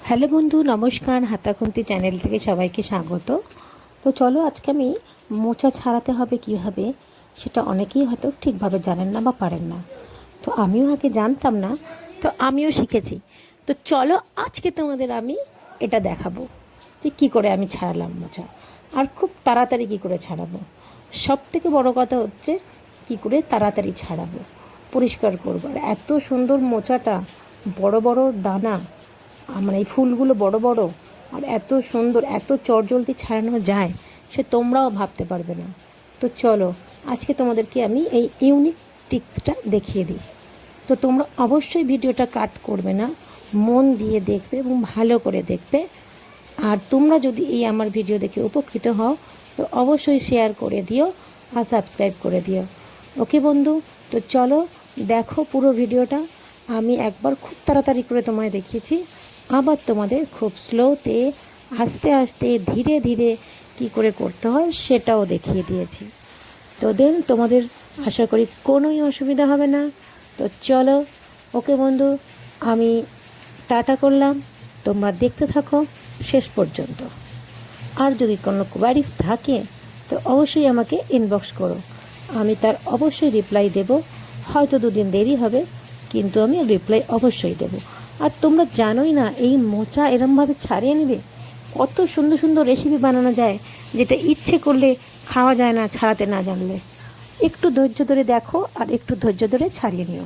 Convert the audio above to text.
Hello বন্ধু, নমস্কার। হাতাখুন্তি channel থেকে সবাইকে স্বাগত। তো চলো, আজকে আমি মোচা ছাড়াতে হবে কীভাবে, সেটা অনেকেই হয়তো ঠিকভাবে জানেন না বা পারেন না। তো আমিও আগে জানতাম না, তো আমিও শিখেছি। তো চলো, আজকে তোমাদের আমি এটা দেখাবো যে কী করে আমি ছাড়ালাম মোচা, আর খুব তাড়াতাড়ি কী করে ছাড়াবো। সব থেকে বড়ো কথা হচ্ছে কী করে তাড়াতাড়ি ছাড়াবো, পরিষ্কার করবো। আর এত সুন্দর মোচাটা, বড় বড় দানা, মানে এই ফুলগুলো বড় বড়, আর এত সুন্দর, এত চটজলদি ছাড়ানো যায় সে তোমরাও ভাবতে পারবে না। তো চলো, আজকে তোমাদেরকে আমি এই ইউনিক টিপসটা দেখিয়ে দিই। তো তোমরা অবশ্যই ভিডিওটা কাট করবে না, মন দিয়ে দেখবে এবং ভালো করে দেখবে। আর তোমরা যদি এই আমার ভিডিও দেখে উপকৃত হও তো অবশ্যই শেয়ার করে দিও আর সাবস্ক্রাইব করে দিও। ওকে বন্ধু, তো চলো দেখো পুরো ভিডিওটা। আমি একবার খুব তাড়াতাড়ি করে তোমায় দেখিয়েছি, আবার তোমাদের খুব স্লোতে, আস্তে আস্তে, ধীরে ধীরে কী করে করতে হয় সেটাও দেখিয়ে দিয়েছি। তো দেন তোমাদের আশা করি কোনোই অসুবিধা হবে না। তো চলো, ওকে বন্ধু, আমি টাটা করলাম। তোমরা দেখতে থাকো শেষ পর্যন্ত। আর যদি কোনো কোয়ারিজ থাকে তো অবশ্যই আমাকে ইনবক্স করো, আমি তার অবশ্যই রিপ্লাই দেব। হয়তো দুদিন দেরি হবে, কিন্তু আমি রিপ্লাই অবশ্যই দেব। আর তোমরা জানোই না, এই মোচা এরমভাবে ছাড়িয়ে নেবে, কত সুন্দর সুন্দর রেসিপি বানানো যায়, যেটা ইচ্ছে করলে খাওয়া যায় না ছাড়াতে না জানলে। একটু ধৈর্য ধরে দেখো আর একটু ধৈর্য ধরে ছাড়িয়ে নিও।